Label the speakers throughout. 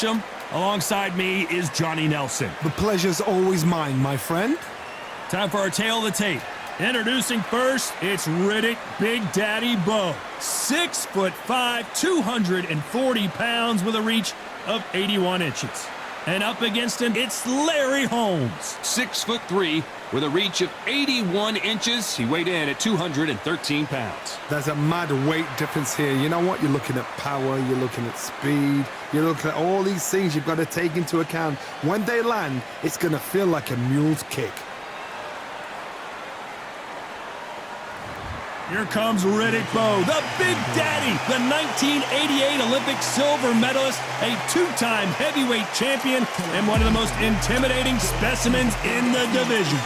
Speaker 1: him. Alongside me is Johnny Nelson.
Speaker 2: The pleasure's always mine, my friend.
Speaker 1: Time for our tail of the tape. Introducing first, it's Riddick Big Daddy Bowe. 6'5", 240 pounds with a reach of 81 inches. And up against him, it's Larry Holmes.
Speaker 3: 6'3", with a reach of 81 inches. He weighed in at 213 pounds.
Speaker 2: There's a mad weight difference here. You know what? You're looking at power, you're looking at speed, you're looking at all these things you've got to take into account. When they land, it's going to feel like a mule's kick.
Speaker 1: Here comes Riddick Bowe, the Big Daddy, the 1988 Olympic silver medalist, a two-time heavyweight champion, and one of the most intimidating specimens in the division.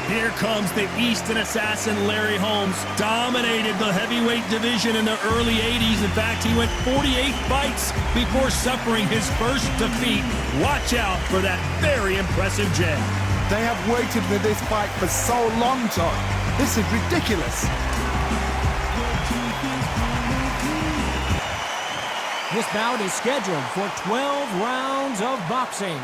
Speaker 1: Here comes the Easton assassin Larry Holmes. Dominated the heavyweight division in the early 80s. In fact, he went 48 fights before suffering his first defeat. Watch out for that very impressive jab.
Speaker 2: They have waited for this fight for so long, Todd. This is ridiculous.
Speaker 4: This bout is scheduled for 12 rounds of boxing.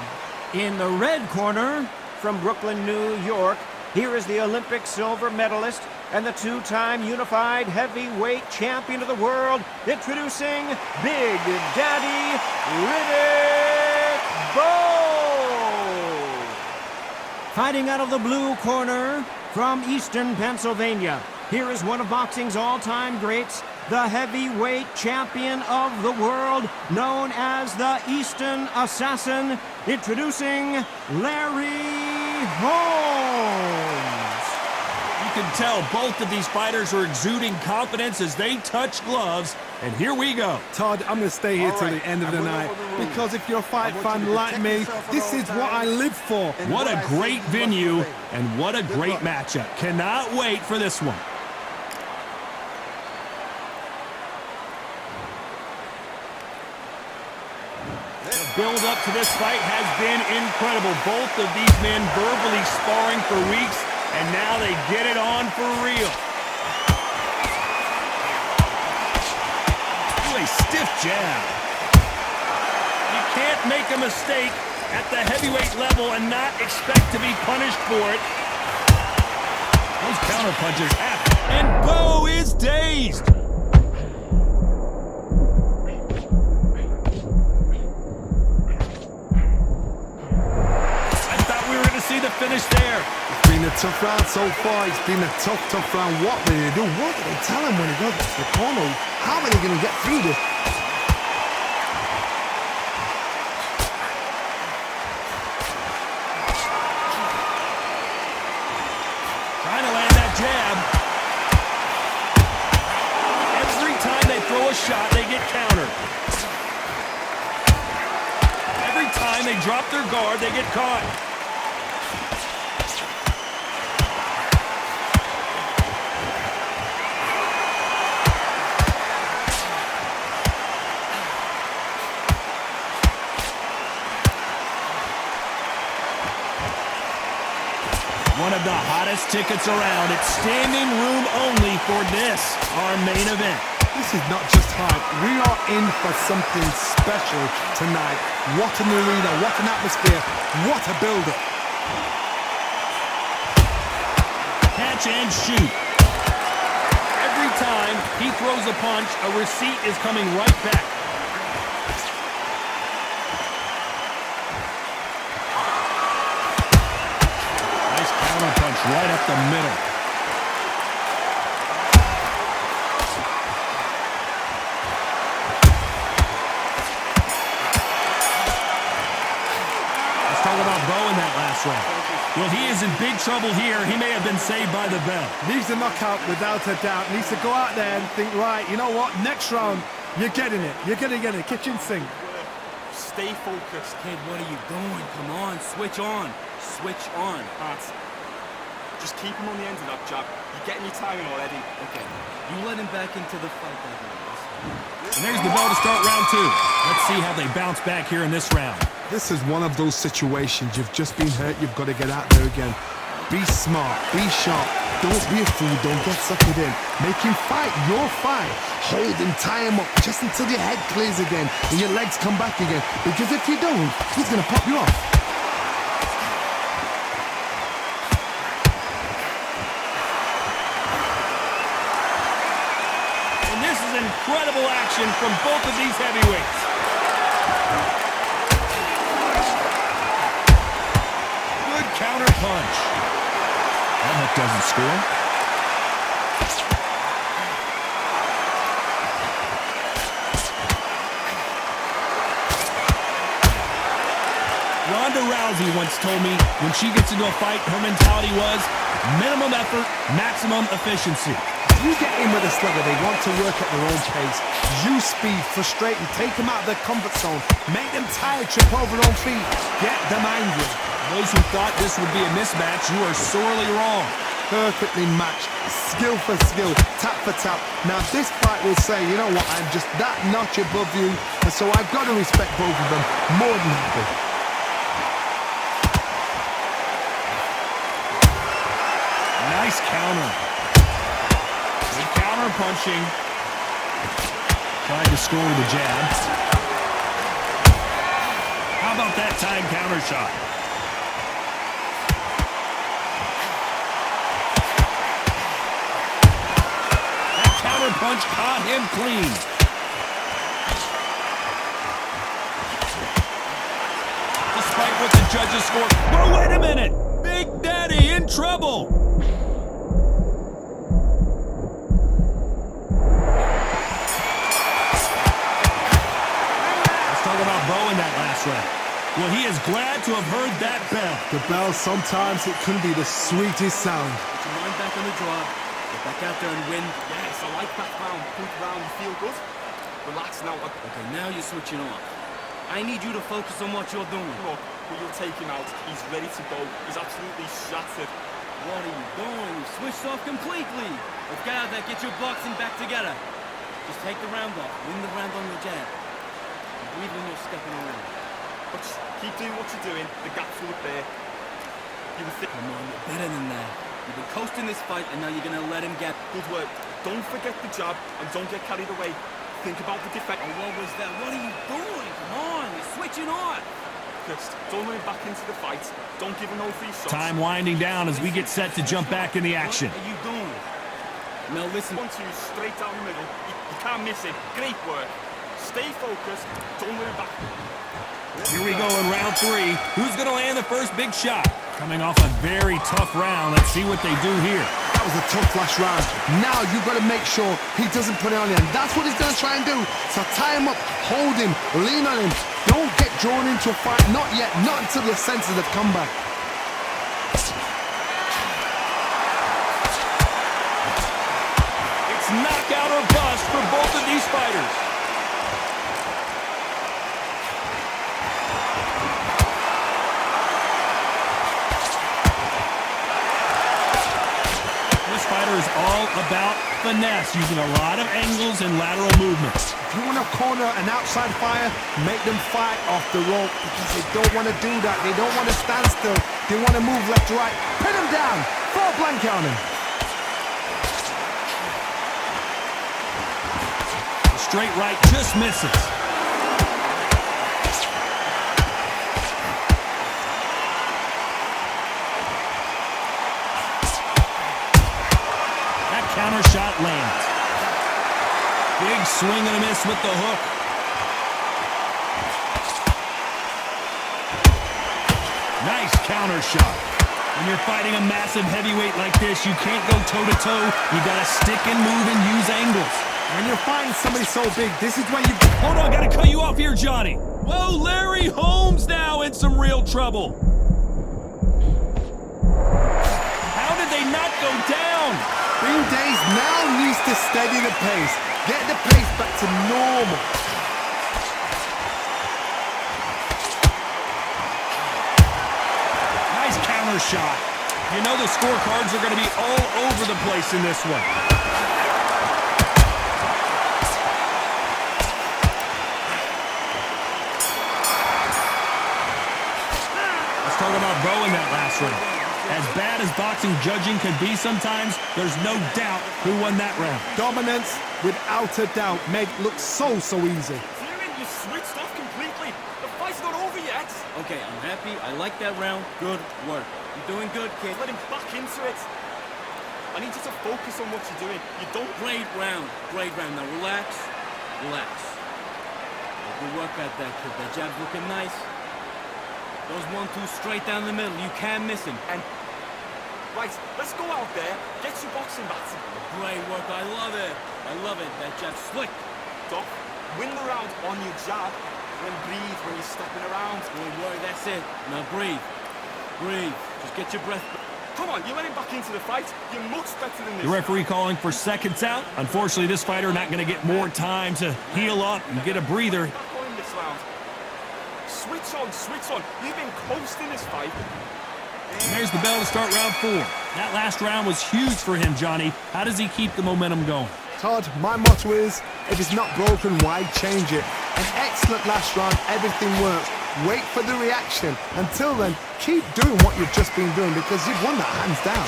Speaker 4: In the red corner,
Speaker 5: from Brooklyn, New York, here is the Olympic silver medalist and the two-time unified heavyweight champion of the world, introducing Big Daddy Riddick Bowe.
Speaker 4: Fighting out of the blue corner, from Eastern Pennsylvania, here is one of boxing's all-time greats, the heavyweight champion of the world, known as the Easton Assassin, introducing Larry Holmes.
Speaker 1: You can tell both of these fighters are exuding confidence as they touch gloves, and here we go.
Speaker 2: Todd, I'm going to stay here till the end of the night, because if you're a fight fan like me, this is what I live for.
Speaker 1: What a great venue, and what a great matchup. Cannot wait for this one. The build-up to this fight has been incredible. Both of these men verbally sparring for weeks, and now they get it on for real. Ooh, a stiff jab. You can't make a mistake at the heavyweight level and not expect to be punished for it. Those counter punches happen. And Bowe is dazed. See the finish there.
Speaker 2: It's been a tough round so far. It's been a tough round. What do they do? What do they tell him when he goes to the corner? How are they going to get through this?
Speaker 1: Trying to land that jab. Every time they throw a shot, they get countered. Every time they drop their guard, they get caught. One of the hottest tickets around. It's standing room only for this, our main event.
Speaker 2: This is not just hype. We are in for something special tonight. What an arena, what an atmosphere, what a build-up.
Speaker 1: Catch and shoot. Every time he throws a punch, a receipt is coming right back. Punch right up the middle. Let's talk about Bowe in that last round. Well, he is in big trouble here. He may have been saved by the bell.
Speaker 2: Needs a knockout without a doubt. Needs to go out there and think, right, you know what? Next round, you're getting it. You're going to get it. Kitchen sink.
Speaker 6: Stay focused. Kid, what are you doing? Come on, switch on. Switch on. Just keep him on the end of that jab. You're getting your timing already. Okay. You let him back into the fight,
Speaker 1: and there's the bell to start round two. Let's see how they bounce back here in this round.
Speaker 2: This is one of those situations. You've just been hurt. You've got to get out there again. Be smart. Be sharp. Don't be a fool. Don't get suckered in. Make him fight your fight. Hold him, tie him up just until your head clears again and your legs come back again. Because if you don't, he's going to pop you off.
Speaker 1: And this is incredible action from both of these heavyweights. Good counter punch. That hook doesn't score. Ronda Rousey once told me when she gets into a fight, her mentality was minimum effort, maximum efficiency.
Speaker 2: You get in with a slugger, they want to work at their own pace. Use speed, frustrate them, take them out of their comfort zone, make them tired, trip over their own feet, get them angry.
Speaker 1: Those who thought this would be a mismatch, you are sorely wrong.
Speaker 2: Perfectly matched, skill for skill, tap for tap. Now this fight will say, you know what, I'm just that notch above you, and so I've got to respect both of them more than happy.
Speaker 1: Nice counter. Good counter punching. Tried to score with a jab. How about that time counter shot? That counter punch caught him clean. Despite what the judges scored. Whoa, wait a minute! Big Daddy in trouble! Bowe in that last round. Well, he is glad to have heard that bell.
Speaker 2: The bell, sometimes it can be the sweetest sound.
Speaker 6: Put your mind back on the draw. Get back out there and win. Yes, I like that round. Good round. You feel good? Relax now. Okay, now you're switching off. I need you to focus on what you're doing. Look, we'll take him out. He's ready to go. He's absolutely shattered.
Speaker 1: What are you doing? You've switched off completely. Look out, that get your boxing back together. Just take the round off. Win the round on your jab. Breathe when you're stepping around.
Speaker 6: But just keep doing what you're doing. The gaps will appear. You will think,
Speaker 1: come on, you're better than that. You've been coasting this fight, and now you're going to let him get...
Speaker 6: Good work. Don't forget the jab, and don't get carried away. Think about the defense.
Speaker 1: Oh, what was that? What are you doing? Come on, you're switching on.
Speaker 6: Just don't let him back into the fight. Don't give him no free shots.
Speaker 1: Time winding down as we get set to jump back in the action.
Speaker 6: What are you doing? Now listen. 1-2, straight down the middle. You can't miss it. Great work. Stay focused. Don't worry back.
Speaker 1: Here we go in round 3. Who's going to land the first big shot? Coming off a very tough round. Let's see what they do here.
Speaker 2: That was a tough last round. Now you've got to make sure he doesn't put it on you. And that's what he's going to try and do. So tie him up, hold him, lean on him. Don't get drawn into a fight. Not yet. Not until your senses have come back.
Speaker 1: It's knockout or bust for both of these fighters. Is all about finesse, using a lot of angles and lateral movements.
Speaker 2: If you want to corner an outside fire, make them fight off the rope because they don't want to do that. They don't want to stand still. They want to move left to right. Pin him down. Throw a blanket on him.
Speaker 1: The straight right just misses. Counter shot lands. Big swing and a miss with the hook. Nice counter shot. When you're fighting a massive heavyweight like this, you can't go toe-to-toe. You gotta stick and move and use angles.
Speaker 2: When you're fighting somebody so big, this is when you...
Speaker 1: Hold on, gotta cut you off here, Johnny. Whoa, Larry Holmes now in some real trouble. How did they not go down?
Speaker 2: Bing Days now needs to steady the pace. Get the pace back to normal.
Speaker 1: Nice counter shot. You know the scorecards are going to be all over the place in this one. Let's talk about Bowe in that last round. As bad as boxing judging can be sometimes, there's no doubt who won that round.
Speaker 7: Dominance, without a doubt, made it look so easy.
Speaker 6: You switched off completely. The fight's not over yet. Okay, I'm happy. I like that round. Good work. You're doing good, kid. Let him back into it. I need you to focus on what you're doing. You don't... Great round. Great round. Now relax. Relax. Good work out there, kid. That jab's looking nice. Those 1-2 straight down the middle. You can't miss him. And... Right, let's go out there. Get your boxing bats. Great work. I love it. I love it. That jab's slick. Doc, win the round on your jab. And breathe when you're stepping around. Don't worry, that's it. Now breathe. Breathe. Just get your breath. Come on, you let him back into the fight. You're much better than this.
Speaker 1: The referee calling for seconds out. Unfortunately, this fighter not going to get more time to heal up and get a breather.
Speaker 6: Back on this round. Switch on, switch on. You've been close in this fight.
Speaker 1: And there's the bell to start round 4. That last round was huge for him, Johnny. How does he keep the momentum going?
Speaker 2: Todd, my motto is, if it's not broken, why change it? An excellent last round, everything works. Wait for the reaction. Until then, keep doing what you've just been doing because you've won that hands down.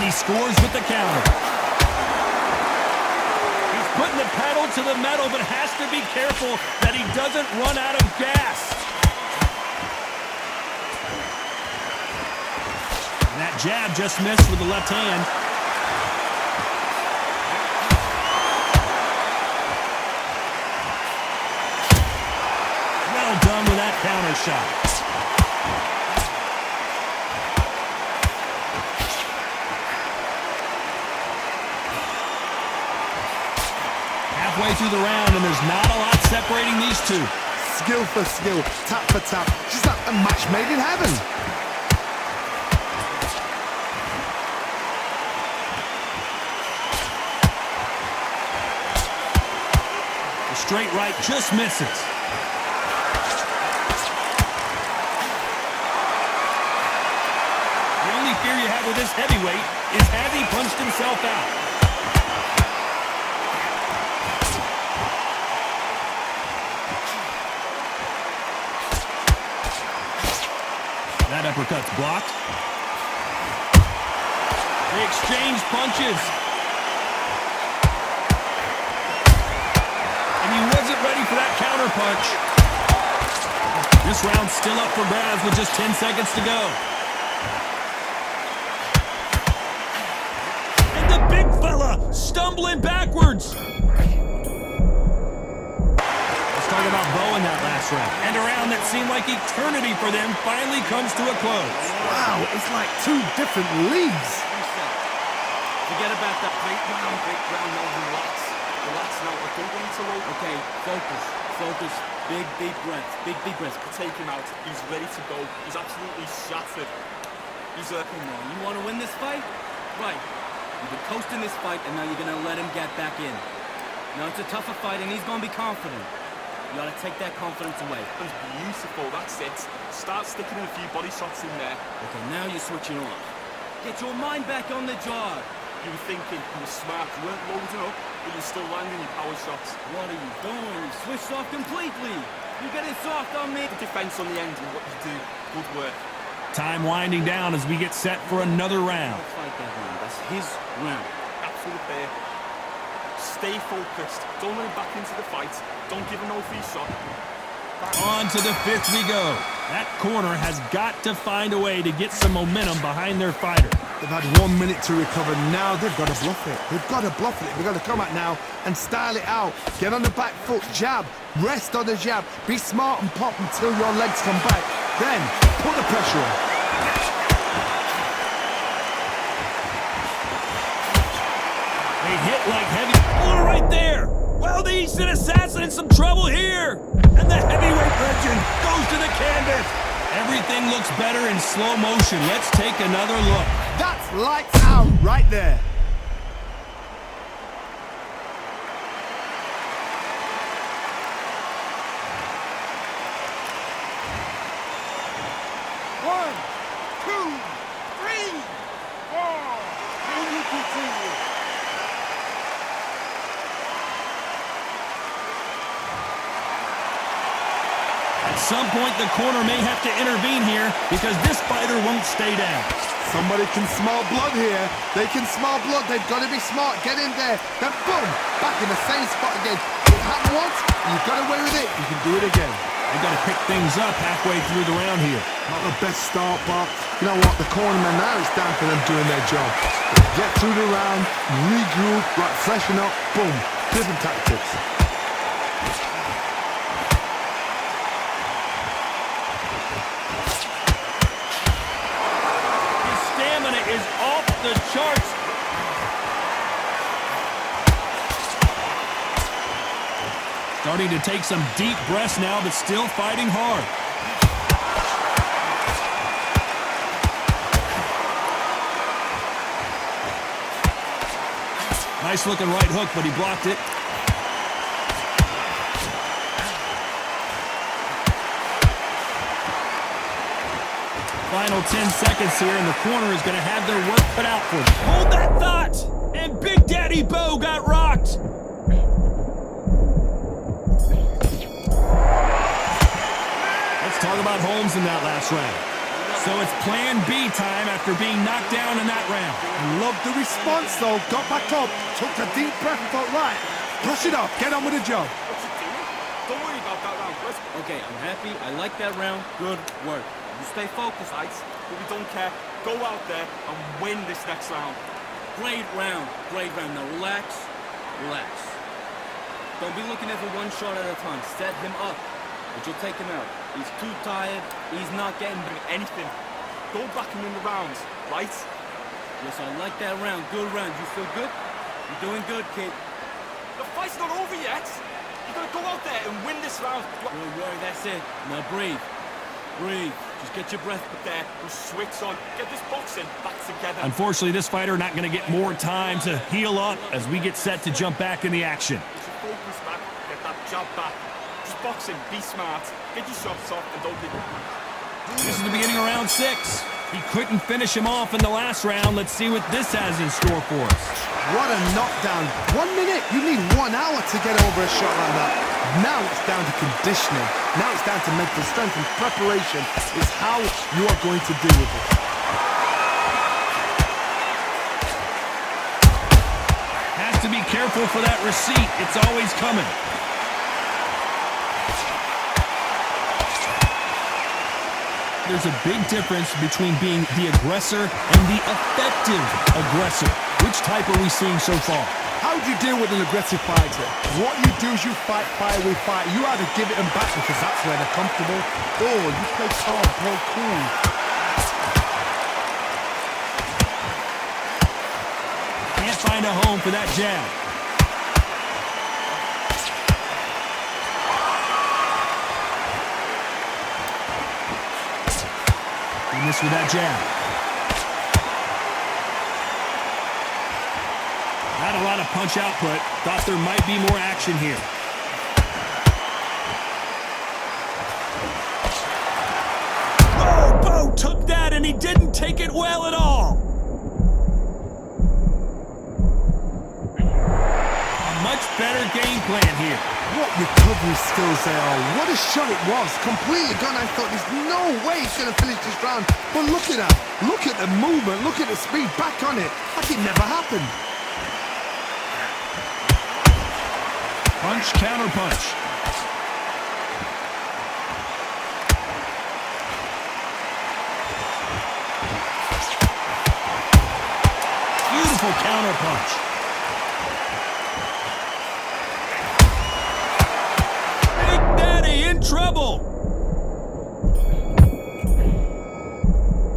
Speaker 1: And he scores with the counter. He's putting the pedal to the metal, but has to be careful that he doesn't run out of gas. And that jab just missed with the left hand. Well done with that counter shot. Halfway through the round, and there's not a lot separating these two.
Speaker 2: Skill for skill, tap for tap, just like a match made in heaven.
Speaker 1: The straight right just misses. The only fear you have with this heavyweight is has he punched himself out? That uppercut's blocked. They exchange punches. And he wasn't ready for that counter punch. This round's still up for grabs with just 10 seconds to go. And the big fella stumbling backwards. Talk about Bowe in that last round. And a round that seemed like eternity for them finally comes to a close.
Speaker 2: Wow, it's like two different leagues.
Speaker 6: Forget about that great round. Now relax. Relax now. I don't want you to load. Okay, focus. Focus. Big, deep breaths. Big, deep breaths. Take him out. He's ready to go. He's absolutely shattered. He's come on. You want to win this fight? Right. You've been coasting this fight, and now you're going to let him get back in. Now it's a tougher fight, and he's going to be confident. You gotta take that confidence away. That's beautiful, that's it. Start sticking in a few body shots in there. Okay, now you're switching off. Get your mind back on the job. You were thinking, you were smart, you weren't loading up, but you're still landing your power shots. What are you doing? You switched off completely. You're getting soft on me. The defense on the end and what you do. Good work.
Speaker 1: Time winding down as we get set for another round.
Speaker 6: Don't fight that round. That's his round. Absolutely. Stay focused. Don't let him back into the fight. Don't give him no free shot.
Speaker 1: On to the 5th we go. That corner has got to find a way to get some momentum behind their fighter.
Speaker 2: They've had 1 minute to recover. Now they've got to bluff it. They've got to bluff it. They've got to come out now and style it out. Get on the back foot, jab, rest on the jab. Be smart and pop until your legs come back. Then put the pressure on.
Speaker 1: They hit like heavy. Oh, right there. Well, the Eastern Assassin in some trouble here. And the heavyweight legend goes to the canvas. Everything looks better in slow motion. Let's take another look.
Speaker 2: That's lights out right there.
Speaker 1: At some point, the corner may have to intervene here because this fighter won't stay down.
Speaker 2: Somebody can smell blood here. They can smell blood. They've got to be smart. Get in there. Then boom, back in the same spot again. It happened once. You got away with it. You can do it again.
Speaker 1: They've got to pick things up halfway through the round here.
Speaker 2: Not the best start, but you know what? The cornerman now, it's down to them doing their job. Get through the round, regroup, right, freshen up, boom. Different tactics.
Speaker 1: His stamina is off the charts. Starting to take some deep breaths now, but still fighting hard. Nice looking right hook, but he blocked it. Final 10 seconds here, and the corner is going to have their work cut out for them. Hold that thought! And Big Daddy Bowe got rocked! Let's talk about Holmes in that last round. So it's plan B time after being knocked down in that round.
Speaker 7: Love the response, though. Got back up, took a deep breath and thought, right, brush it off, get on with the job.
Speaker 6: What's it doing? Don't worry about that round, Chris.
Speaker 5: Okay, I'm happy. I like that round. Good work.
Speaker 6: You stay focused, Ice, but we don't care. Go out there and win this next round.
Speaker 5: Great round. Great round. Now relax. Relax. Don't be looking at it one shot at a time. Set him up, but you'll take him out. He's too tired. He's not getting
Speaker 6: Anything. Go back him in the rounds, right?
Speaker 5: Yes, I like that round. Good round. You feel good? You're doing good, kid.
Speaker 6: The fight's not over yet. You gotta go out there and win this round.
Speaker 5: Don't worry, that's it. Now breathe. Breathe. Just get your breath
Speaker 6: There, and switch on. Get this boxing back together.
Speaker 1: Unfortunately, this fighter not going to get more time to heal up as we get set to jump back in the action.
Speaker 6: Get your focus back. Get that jab back. Just boxing. Be smart. Get your shots off and don't be...
Speaker 1: This is the beginning of round 6. He couldn't finish him off in the last round. Let's see what this has in store for us.
Speaker 2: What a knockdown. 1 minute, you need 1 hour to get over a shot like that. Now it's down to conditioning. Now it's down to mental strength and preparation is how you are going to deal with it.
Speaker 1: Has to be careful for that receipt. It's always coming. There's a big difference between being the aggressor and the effective aggressor. Which type are we seeing so far?
Speaker 7: How do you deal with an aggressive fighter? What you do is you fight fire with fire. You either give it them back because that's where they're comfortable, or you play calm, play cool.
Speaker 1: Can't find a home for that jab. He missed with that jab. Not a lot of punch output. Thought there might be more action here. Oh, Bowe took that and he didn't take it well at all. A much better game plan here.
Speaker 2: What recovery skills they are. What a shot it was. Completely gone. I thought there's no way he's going to finish this round. But look at that. Look at the movement. Look at the speed. Back on it. Like it never happened.
Speaker 1: Punch, counter punch. Beautiful counter punch. Big Daddy in trouble.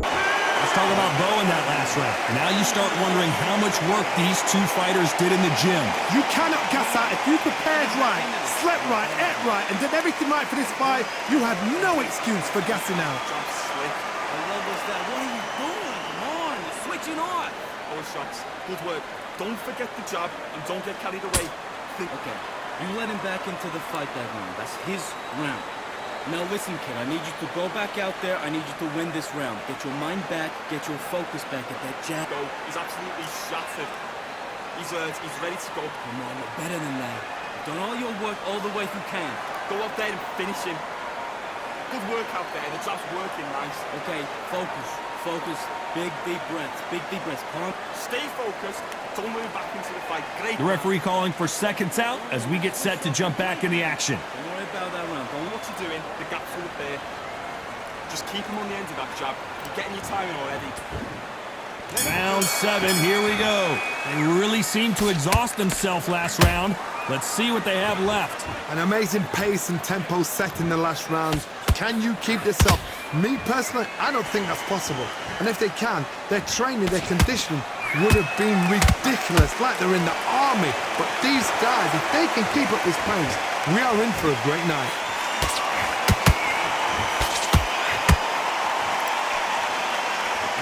Speaker 1: Let's talk about Bowe in that last round. And now you start wondering how much work these two fighters did in the gym.
Speaker 7: You cannot gas out. If you prepared right, slept right, ate right, and did everything right for this fight, you had no excuse for gassing out.
Speaker 6: Jump slick.
Speaker 5: I love this. That. What are you doing? Come on, you're switching on.
Speaker 6: All shots. Good work. Don't forget the jab and don't get carried away.
Speaker 5: Okay, you let him back into the fight that round. That's his round. Now listen, kid, I need you to go back out there. I need you to win this round. Get your mind back, get your focus back at that jab.
Speaker 6: Go. He's absolutely shattered. He's ready to go.
Speaker 5: Come on, you're better than that. You've done all your work all the way through camp.
Speaker 6: Go out there and finish him. Good work out there. The job's working nice.
Speaker 1: Okay, focus. Focus. Big, deep breaths. Big, deep breaths. Calm.
Speaker 6: Stay focused. Don't move back into the fight. Great.
Speaker 1: The referee calling for seconds out as we get set to jump back in the action.
Speaker 6: Don't worry about that round. Don't know what you're doing. The gap's full of there. Just keep him on the end of that jab. You're getting your timing already.
Speaker 1: Round 7, here we go. They really seemed to exhaust themselves last round. Let's see what they have left.
Speaker 2: An amazing pace and tempo set in the last round. Can you keep this up? Me personally, I don't think that's possible. And if they can, their training, their conditioning would have been ridiculous, like they're in the army. But these guys, if they can keep up this pace, we are in for a great night.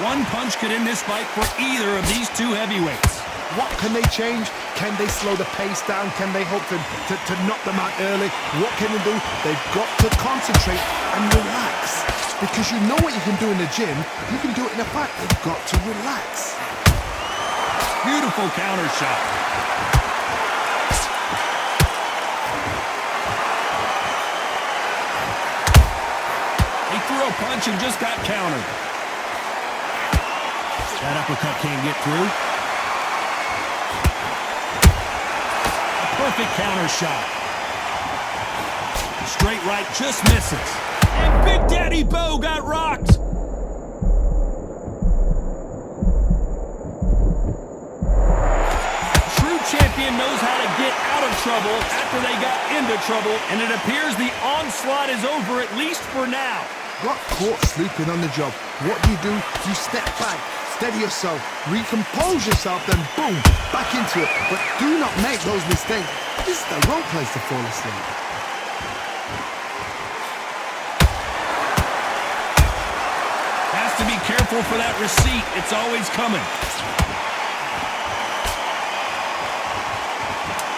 Speaker 1: One punch could end this fight for either of these two heavyweights.
Speaker 2: What can they change? Can they slow the pace down? Can they hope to knock them out early? What can they do? They've got to concentrate and relax. Because you know what you can do in the gym, you can do it in a fight. They've got to relax.
Speaker 1: Beautiful counter shot. He threw a punch and just got countered. That uppercut can't get through. A perfect counter shot. Straight right just misses. And Big Daddy Bowe got rocked. True champion knows how to get out of trouble after they got into trouble, and it appears the onslaught is over, at least for now.
Speaker 2: Got caught sleeping on the job. What do? You step back, steady yourself, recompose yourself, then boom, back into it. But do not make those mistakes. This is the wrong place to fall asleep.
Speaker 1: Has to be careful for that receipt. It's always coming.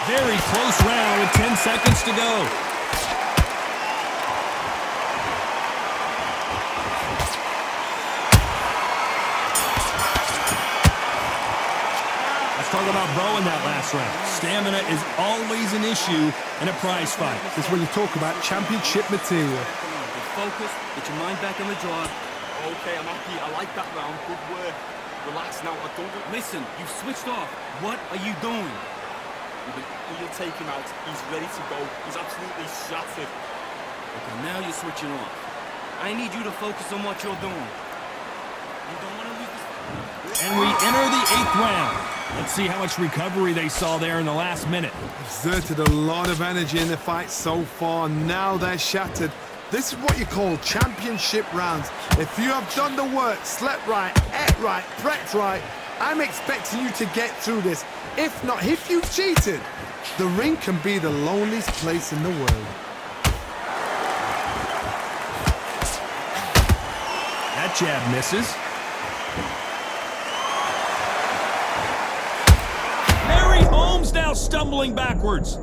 Speaker 1: Very close round with 10 seconds to go. Talk about Bowe in that last round. Stamina is always an issue in a prize fight.
Speaker 2: This is when you talk about championship material.
Speaker 6: Get focused. Get your mind back on the job. Okay, I'm happy. I like that round. Good work. Relax now. I don't...
Speaker 1: Listen, you've switched off. What are you doing?
Speaker 6: You'll take him out. He's ready to go. He's absolutely shattered.
Speaker 1: Okay, now you're switching off. I need you to focus on what you're doing. You don't want to lose this. And we enter the 8th round. Let's see how much recovery they saw there in the last minute.
Speaker 2: Exerted a lot of energy in the fight so far. Now they're shattered. This is what you call championship rounds. If you have done the work, slept right, ate right, prepped right, I'm expecting you to get through this. If not, if you cheated, the ring can be the loneliest place in the world.
Speaker 1: That jab misses. Holmes now stumbling backwards.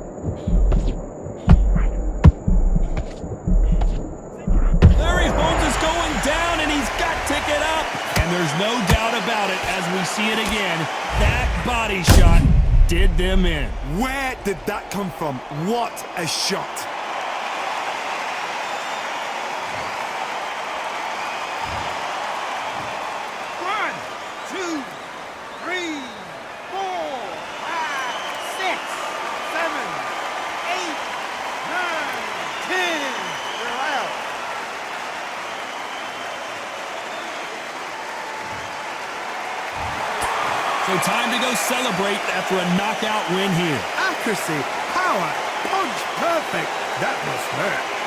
Speaker 1: Larry Holmes is going down, and he's got to get up. And there's no doubt about it as we see it again. That body shot did them in.
Speaker 2: Where did that come from? What a shot.
Speaker 1: So time to go celebrate after a knockout win here.
Speaker 2: Accuracy, power, punch, perfect. That was hurt.